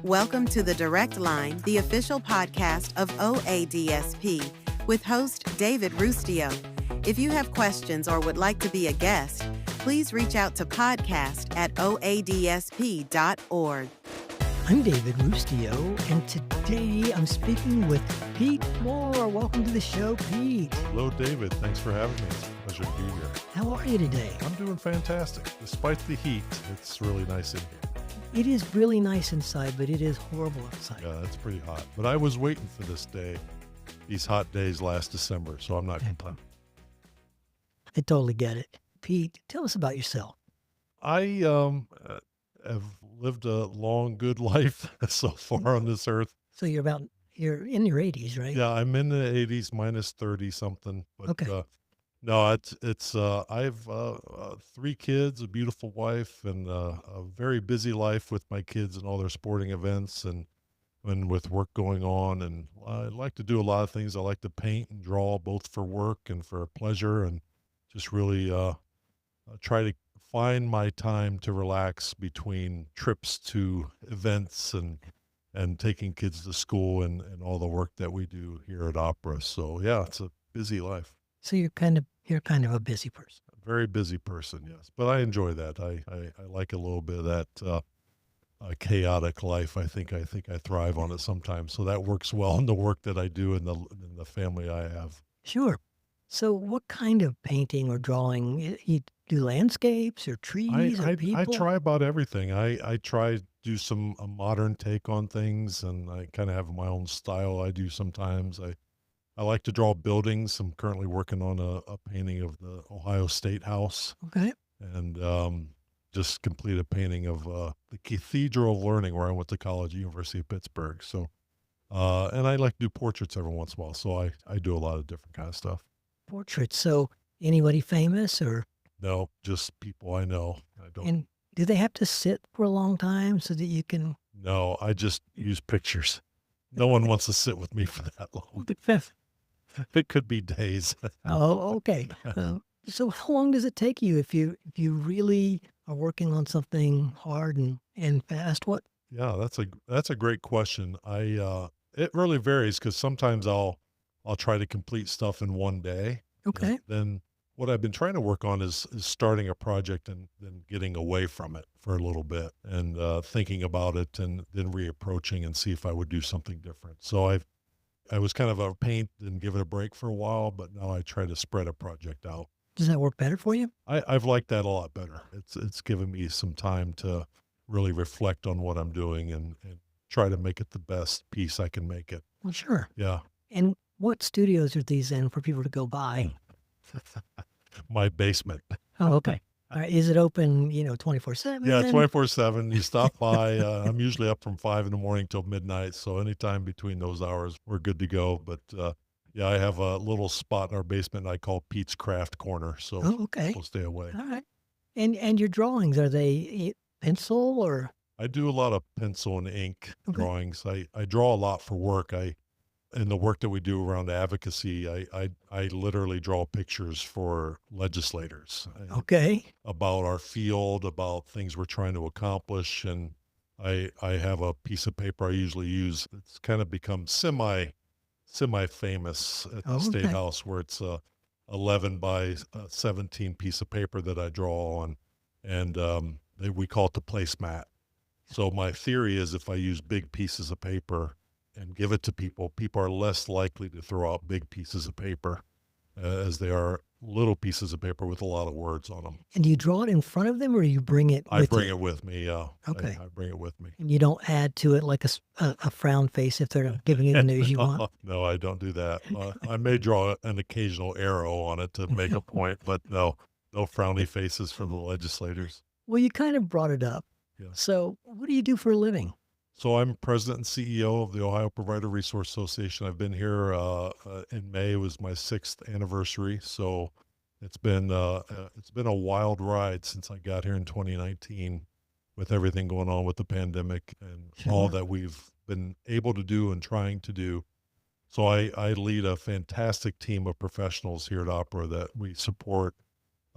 Welcome to The Direct Line, the official podcast of OADSP, with host David Rustio. If you have questions or would like to be a guest, please reach out to podcast@oadsp.org. I'm David Rustio, and today I'm speaking with Pete Moore. Welcome to the show, Pete. Hello, David. Thanks for having me. It's a pleasure to be here. How are you today? I'm doing fantastic. Despite the heat, it's really nice in here. It is really nice inside, but it is horrible outside. Yeah, it's pretty hot. But I was waiting for this day, these hot days last December, so I'm not complaining. I totally get it. Pete, tell us about yourself. I have lived a long, good life so far on this earth. So you're in your 80s, right? Yeah, I'm in the 80s, minus 30 something. But Okay. no, I have 3 kids, a beautiful wife, and a very busy life with my kids and all their sporting events and with work going on. And I like to do a lot of things. I like to paint and draw, both for work and for pleasure, and just really try to find my time to relax between trips to events and taking kids to school and all the work that we do here at Opera. So yeah, it's a busy life. So you're kind of a busy person. A very busy person, yes. But I enjoy that. I like a little bit of that chaotic life. I think I thrive on it sometimes. So that works well in the work that I do and the family I have. Sure. So what kind of painting or drawing? You do landscapes or trees or people? I try about everything. I try to do a modern take on things, and I kind of have my own style I do sometimes. I like to draw buildings. I'm currently working on a painting of the Ohio State House, Okay. and just complete a painting of the Cathedral of Learning, where I went to college, University of Pittsburgh. So, and I like to do portraits every once in a while. So I do a lot of different kind of stuff. Portraits. So anybody famous or? No, just people I know. I don't. And do they have to sit for a long time so that you can? No, I just use pictures. No one wants to sit with me for that long. It could be days. Oh, okay. So how long does it take you if you really are working on something hard and fast? What? Yeah, that's a great question. It really varies because sometimes I'll try to complete stuff in one day. Okay. Then what I've been trying to work on is starting a project and then getting away from it for a little bit and thinking about it and then reapproaching and see if I would do something different. So I was kind of a paint and give it a break for a while, but now I try to spread a project out. Does that work better for you? I've liked that a lot better. It's given me some time to really reflect on what I'm doing and try to make it the best piece I can make it. Well, sure. Yeah. And what studios are these in for people to go by? My basement. Oh, okay. All right. Is it open, 24/7? Yeah, 24/7. You stop by. I'm usually up from 5 in the morning till midnight. So anytime between those hours, we're good to go. But yeah, I have a little spot in our basement I call Pete's Craft Corner. So Oh, okay. we'll stay away. All right. And your drawings, are they pencil or? I do a lot of pencil and ink Okay. drawings. I draw a lot for work. In the work that we do around advocacy, I literally draw pictures for legislators Okay. about our field, about things we're trying to accomplish. And I have a piece of paper I usually use. It's kind of become semi-famous at the Oh, State okay. House, where it's a 11 by 17 piece of paper that I draw on. And we call it the placemat. So my theory is if I use big pieces of paper and give it to people, people are less likely to throw out big pieces of paper as they are little pieces of paper with a lot of words on them. And do you draw it in front of them or you bring it I with bring you? it with me. Yeah. Okay. I bring it with me. And you don't add to it like a frown face if they're not giving you the news you want? No, I don't do that. I may draw an occasional arrow on it to make a point, but no frowny faces from the legislators. Well, you kind of brought it up. Yeah. So what do you do for a living? So I'm president and CEO of the Ohio Provider Resource Association. I've been here in May. It was my 6th anniversary. So it's been a wild ride since I got here in 2019 with everything going on with the pandemic and all Sure. that we've been able to do and trying to do. So I lead a fantastic team of professionals here at Opera that we support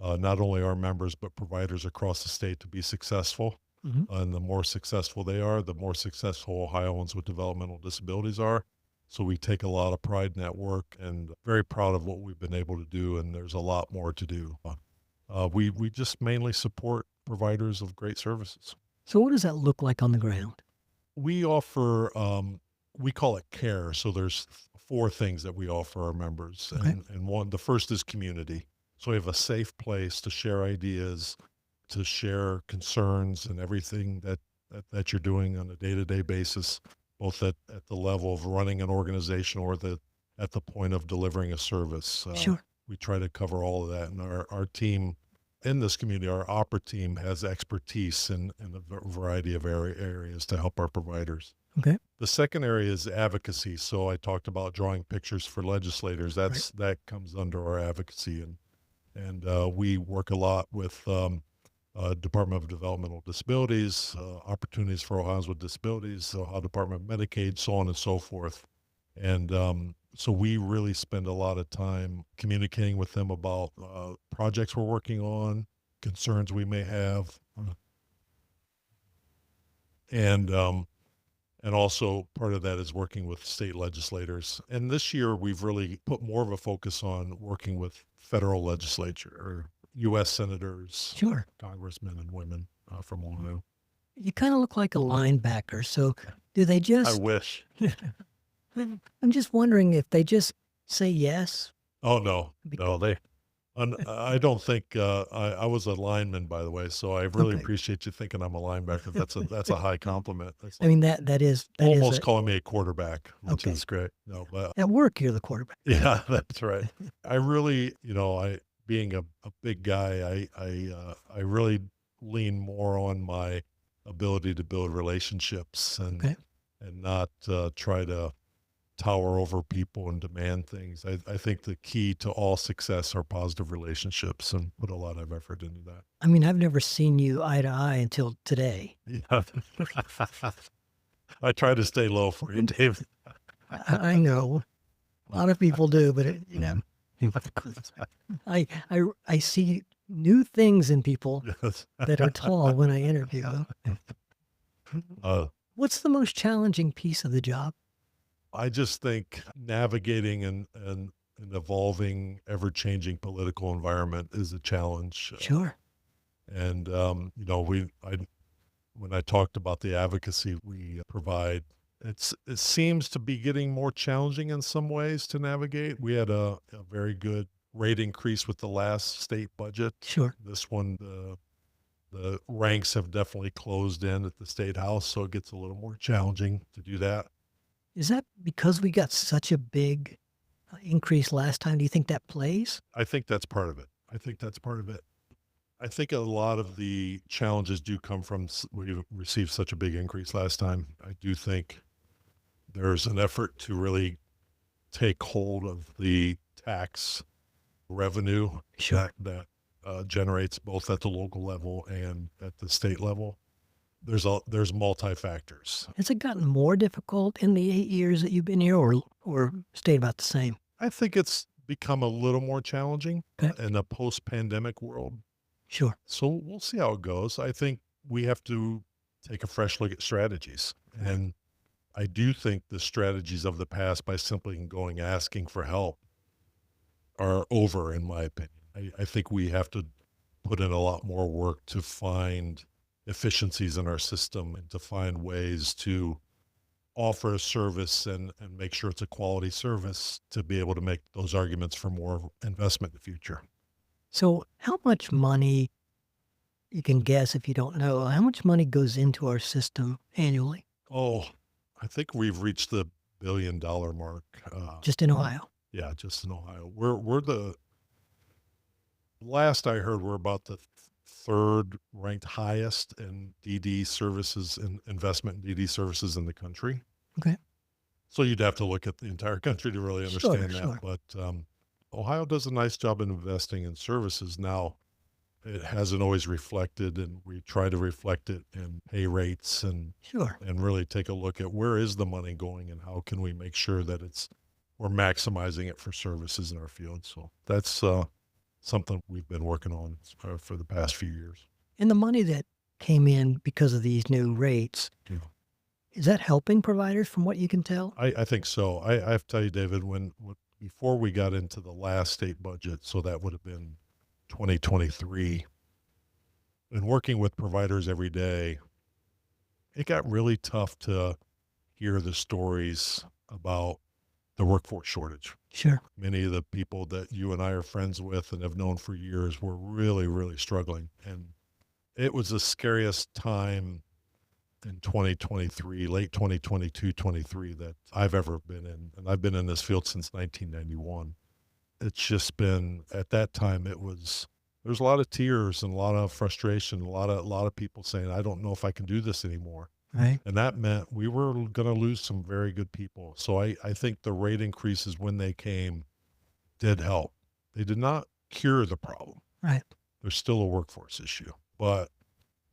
not only our members, but providers across the state to be successful. And the more successful they are, the more successful Ohioans with developmental disabilities are. So we take a lot of pride in that work and very proud of what we've been able to do. And there's a lot more to do. We just mainly support providers of great services. So what does that look like on the ground? We offer, we call it care. So there's four things that we offer our members. Okay. And the first is community. So we have a safe place to share ideas, to share concerns and everything that you're doing on a day-to-day basis, both at the level of running an organization or at the point of delivering a service. Sure. We try to cover all of that. And our team in this community, our opera team has expertise in a variety of areas to help our providers. Okay. The second area is advocacy. So I talked about drawing pictures for legislators. That comes under our advocacy. And we work a lot with Department of Developmental Disabilities, Opportunities for Ohioans with Disabilities, Ohio Department of Medicaid, so on and so forth. And so we really spend a lot of time communicating with them about projects we're working on, concerns we may have, and also part of that is working with state legislators. And this year we've really put more of a focus on working with federal legislature or U.S. senators, Sure. congressmen and women from Ohio. You kind of look like a linebacker. So do they I just, wish. I'm just wondering if they just say yes. Oh, no, I don't think, I was a lineman, by the way, so I really Okay. appreciate you thinking I'm a linebacker. That's a high compliment. That's I mean, that is almost calling me a quarterback, which Okay. is great. No, but at work, you're the quarterback. yeah, that's right. I really, being a big guy, I really lean more on my ability to build relationships Okay. and not try to tower over people and demand things. I think the key to all success are positive relationships, and put a lot of effort into that. I mean, I've never seen you eye to eye until today. Yeah. I try to stay low for you, David. I know a lot of people do, but I see new things in people Yes. that are tall when I interview them. What's the most challenging piece of the job? I just think navigating an evolving, ever-changing political environment is a challenge. Sure. And when I talked about the advocacy we provide, it seems to be getting more challenging in some ways to navigate. We had a very good rate increase with the last state budget. Sure. This one, the ranks have definitely closed in at the state house, so it gets a little more challenging to do that. Is that because we got such a big increase last time? Do you think that plays? I think that's part of it. I think a lot of the challenges do come from we received such a big increase last time. I do think there's an effort to really take hold of the tax revenue Sure. that generates both at the local level and at the state level. There's multi-factors. Has it gotten more difficult in the 8 years that you've been here, or stayed about the same? I think it's become a little more challenging Okay. in a post-pandemic world. Sure. So we'll see how it goes. I think we have to take a fresh look at strategies. And I do think the strategies of the past, by simply going asking for help, are over, in my opinion. I think we have to put in a lot more work to find efficiencies in our system and to find ways to offer a service and make sure it's a quality service to be able to make those arguments for more investment in the future. So how much money, you can guess if you don't know, how much money goes into our system annually, Oh, I think we've reached the $1 billion mark. just in Ohio? Yeah, just in Ohio. We're the last I heard, we're about the third ranked highest in DD services and investment in DD services in the country. Okay. So you'd have to look at the entire country to really understand that. Sure. But Ohio does a nice job in investing in services. Now, it hasn't always reflected, and we try to reflect it in pay rates and Sure. really take a look at where is the money going and how can we make sure that we're maximizing it for services in our field. So that's something we've been working on for the past few years. And the money that came in because of these new rates. Yeah. Is that helping providers from what you can tell? I think so. I have to tell you, David, before we got into the last state budget, so that would have been 2023, and working with providers every day, it got really tough to hear the stories about the workforce shortage. Sure. Many of the people that you and I are friends with and have known for years were really, really struggling. And it was the scariest time in 2023, late 2022, 23 that I've ever been in. And I've been in this field since 1991. It's just been, at that time, there's a lot of tears and a lot of frustration, a lot of people saying, I don't know if I can do this anymore. Right. And that meant we were going to lose some very good people. So I think the rate increases when they came did help. They did not cure the problem. Right. There's still a workforce issue, but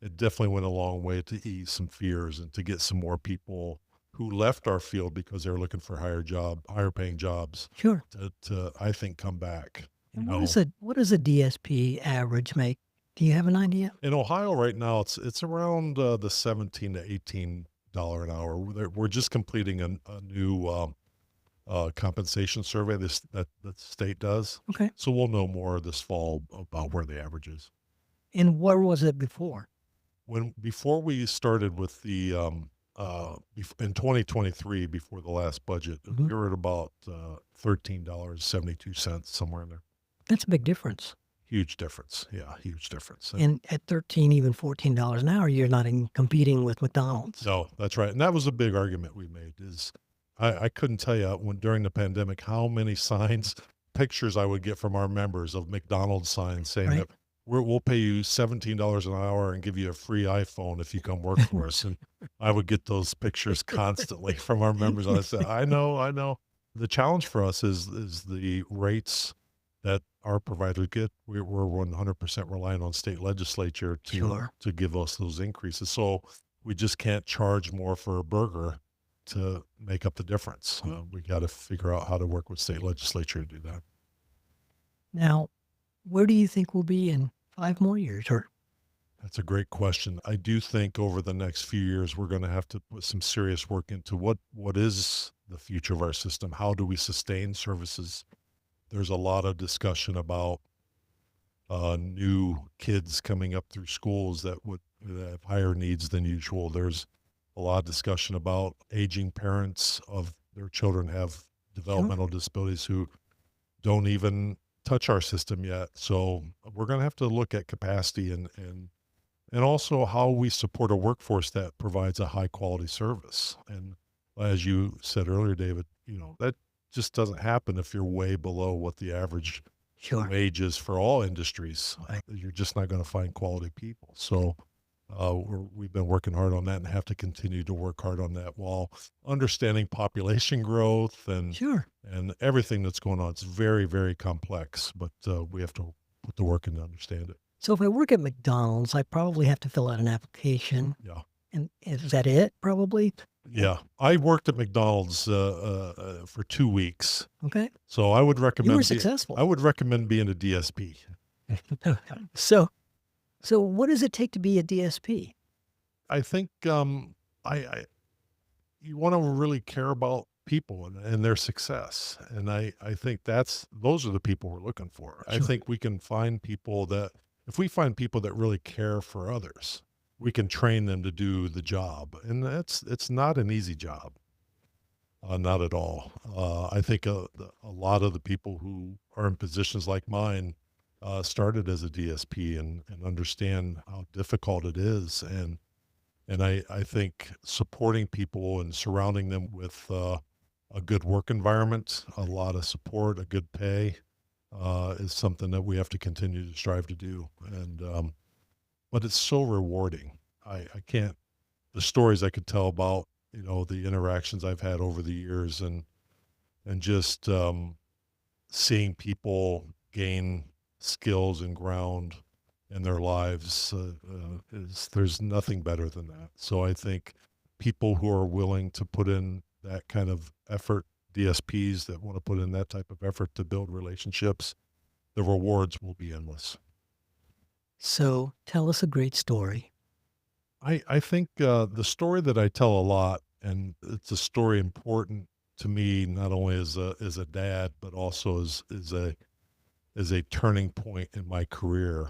it definitely went a long way to ease some fears and to get some more people who left our field because they were looking for higher paying jobs Sure. to I think, come back. And what does a DSP average make? Do you have an idea? In Ohio right now, it's around the $17 to $18 an hour. We're just completing a new compensation survey that the state does. Okay. So we'll know more this fall about where the average is. And where was it before? Before we started with the in 2023, before the last budget, we were at about $13.72, somewhere in there. That's a big difference. Huge difference. Yeah, huge difference. And at $13, even $14 an hour, you're not even competing with McDonald's. No, that's right. And that was a big argument we made is I couldn't tell you during the pandemic how many pictures I would get from our members of McDonald's signs saying Right. that we'll pay you $17 an hour and give you a free iPhone if you come work for us. And I would get those pictures constantly from our members. And I said, I know. The challenge for us is the rates that our providers get. We're 100% reliant on state legislature Sure. to give us those increases. So we just can't charge more for a burger to make up the difference. We got to figure out how to work with state legislature to do that. Now, where do you think we'll be in 5 more years? Or That's a great question. I do think over the next few years, we're going to have to put some serious work into what is the future of our system? How do we sustain services? There's a lot of discussion about new kids coming up through schools that have higher needs than usual. There's a lot of discussion about aging parents of their children have developmental disabilities who don't even touch our system yet. So we're going to have to look at capacity and also how we support a workforce that provides a high quality service. And as you said earlier, David, that just doesn't happen if you're way below what the average Sure. wage is for all industries. Right. You're just not going to find quality people. So we've been working hard on that and have to continue to work hard on that while understanding population growth and Sure. everything that's going on. It's very, very complex, but we have to put the work in to understand it. So if I work at McDonald's, I probably have to fill out an application. Yeah. And is that it, probably? Yeah. I worked at McDonald's for 2 weeks. Okay. So I would recommend You were successful. I would recommend being a DSP. So what does it take to be a DSP? I think you want to really care about people and their success. And I think those are the people we're looking for. I Sure. think we can find people if we find people that really care for others, we can train them to do the job. And it's not an easy job. Not at all. I think a lot of the people who are in positions like mine started as a DSP and understand how difficult it is. And I think supporting people and surrounding them with a good work environment, a lot of support, a good pay is something that we have to continue to strive to do. And but it's so rewarding. I can't, the stories I could tell about, the interactions I've had over the years and just seeing people gain skills and ground in their lives there's nothing better than that. So I think people who are willing to put in that kind of effort, DSPs that want to put in that type of effort to build relationships, the rewards will be endless. So tell us a great story. I think the story that I tell a lot, and it's a story important to me, not only as a dad, but also as a turning point in my career,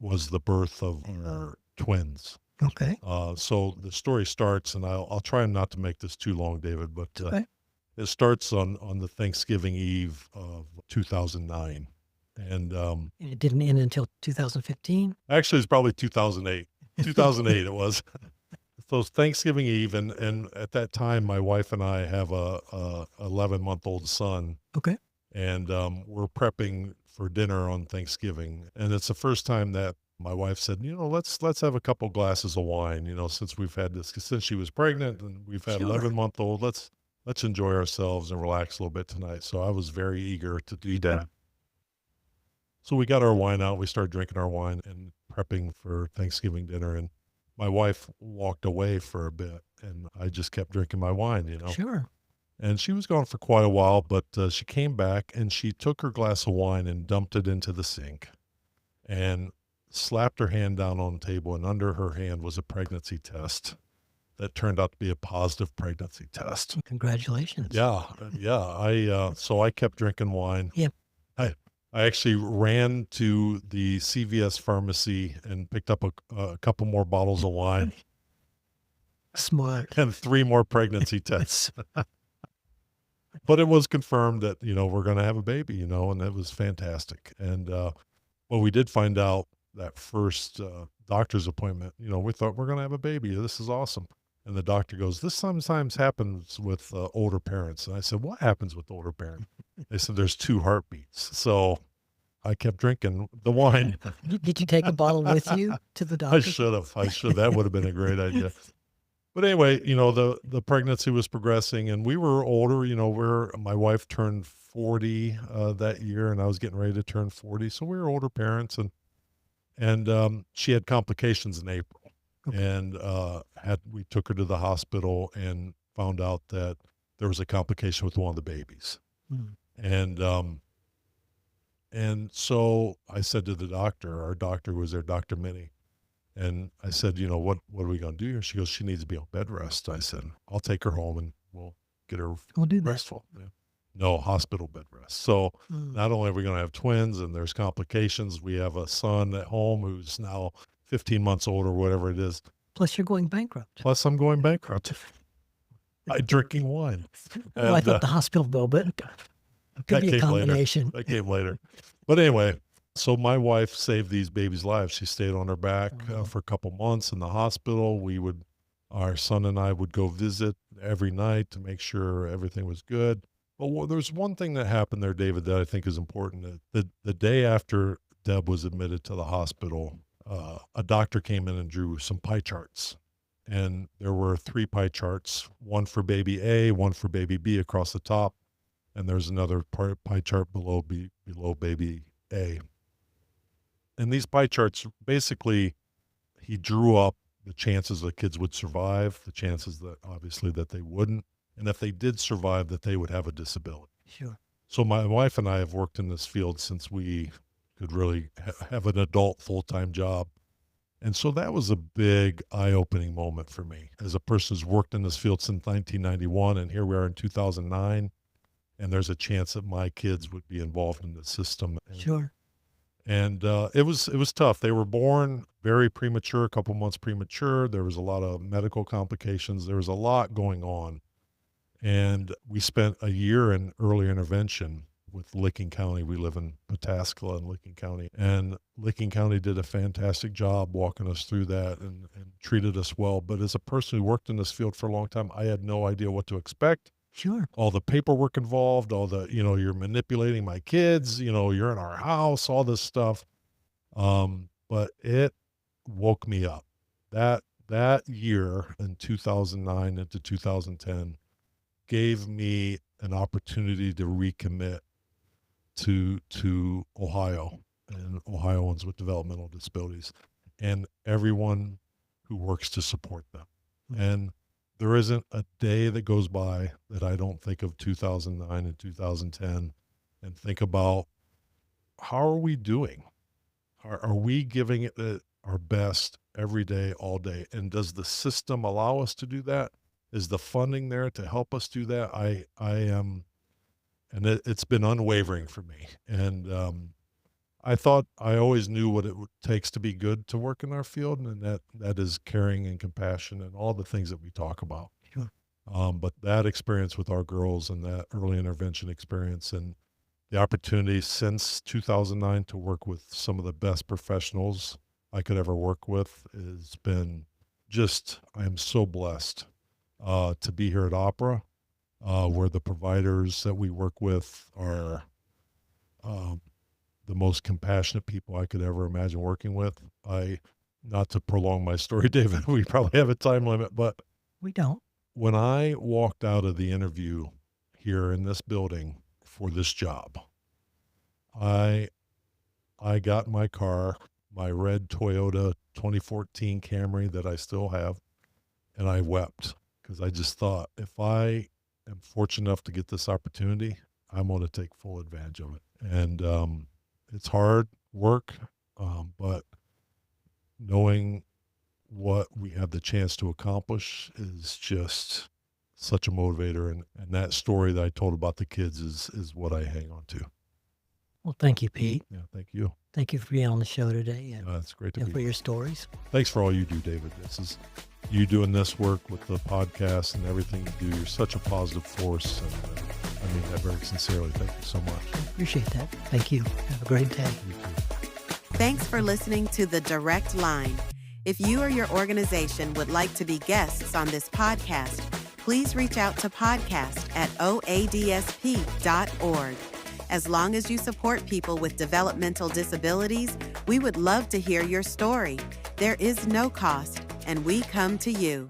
was the birth of our twins. Okay. So the story starts, and I'll try not to make this too long, David, but Okay. it starts on the Thanksgiving Eve of 2009. And And it didn't end until 2015? actually, it's probably 2008. 2008 it was. So it's Thanksgiving Eve, and at that time, my wife and I have a 11-month-old son, Okay. and we're prepping for dinner on Thanksgiving. And it's the first time that my wife said, let's have a couple glasses of wine, since we've had this, since she was pregnant and we've had Sure. 11-month-old, let's enjoy ourselves and relax a little bit tonight. So I was very eager to do that. So we got our wine out, we started drinking our wine and prepping for Thanksgiving dinner. And my wife walked away for a bit, and I just kept drinking my wine. Sure. And she was gone for quite a while, but she came back and she took her glass of wine and dumped it into the sink and slapped her hand down on the table. And under her hand was a pregnancy test that turned out to be a positive pregnancy test. Congratulations. Yeah. Yeah. So I kept drinking wine. Yeah. I actually ran to the CVS pharmacy and picked up a couple more bottles of wine Smart. and 3 more pregnancy tests. But it was confirmed that, we're going to have a baby, and it was fantastic. And well, we did find out that first doctor's appointment, we thought we're going to have a baby. This is awesome. And the doctor goes, this sometimes happens with older parents. And I said, what happens with older parents? They said there's 2 heartbeats. So I kept drinking the wine. Did you take a bottle with you to the doctor? I should have. That would have been a great idea. But anyway, the pregnancy was progressing, and we were older. My wife turned 40 that year, and I was getting ready to turn 40. So we were older parents, and she had complications in April. Okay. And we took her to the hospital and found out that there was a complication with one of the babies. And so I said to the doctor, our doctor was there, Dr. Minnie, and I said, what are we going to do here? She goes, she needs to be on bed rest. I said, I'll take her home and we'll get her We'll do that. restful. Yeah. No, hospital bed rest. So not only are we going to have twins and there's complications, we have a son at home who's now 15 months old or whatever it is. Plus, you're going bankrupt. Plus, I'm going bankrupt by drinking wine. Well, I thought the hospital bill, but it could be a combination. That came later. But anyway, so my wife saved these babies' lives. She stayed on her back for a couple months in the hospital. Our son and I would go visit every night to make sure everything was good. But there's one thing that happened there, David, that I think is important. The day after Deb was admitted to the hospital, a doctor came in and drew some pie charts. And there were 3 pie charts, one for baby A, one for baby B across the top, and there's another pie chart below baby A. And these pie charts, basically, he drew up the chances that kids would survive, the chances that obviously that they wouldn't, and if they did survive, that they would have a disability. Sure. So my wife and I have worked in this field since we could really have an adult full-time job. And so that was a big eye-opening moment for me as a person who's worked in this field since 1991, and here we are in 2009, and there's a chance that my kids would be involved in the system. Sure. And it was tough. They were born very premature, a couple months premature. There was a lot of medical complications. There was a lot going on. And we spent a year in early intervention with Licking County. We live in Pataskala in Licking County. And Licking County did a fantastic job walking us through that and treated us well. But as a person who worked in this field for a long time, I had no idea what to expect. Sure. All the paperwork involved, all the, you're manipulating my kids, you're in our house, all this stuff. But it woke me up. That year in 2009 into 2010 gave me an opportunity to recommit to Ohio and Ohioans with developmental disabilities and everyone who works to support them. And there isn't a day that goes by that I don't think of 2009 and 2010 and think about how are we doing? Are we giving it our best every day, all day. And does the system allow us to do that? Is the funding there to help us do that? I am, and it's been unwavering for me. And I thought I always knew what it takes to be good to work in our field, and that is caring and compassion and all the things that we talk about. Sure. But that experience with our girls and that early intervention experience and the opportunity since 2009 to work with some of the best professionals I could ever work with has been just, I am so blessed to be here at Opera, where the providers that we work with are the most compassionate people I could ever imagine working with. Not to prolong my story, David, we probably have a time limit, but We don't. when I walked out of the interview here in this building for this job, I got in my car, my red Toyota 2014 Camry that I still have, and I wept because I just thought, if I am fortunate enough to get this opportunity, I'm going to take full advantage of it. And it's hard work, but knowing what we have the chance to accomplish is just such a motivator. And that story that I told about the kids is what I hang on to. Well, thank you, Pete. Yeah, thank you. Thank you for being on the show today and It's great to and be for here. your stories. Thanks for all you do, David. This is you doing this work with the podcast and everything you do. You're such a positive force. And I mean that very sincerely. Thank you so much. Appreciate that. Thank you. Have a great day. You too. Thanks for listening to The Direct Line. If you or your organization would like to be guests on this podcast, please reach out to podcast@oadsp.org. As long as you support people with developmental disabilities, we would love to hear your story. There is no cost, and we come to you.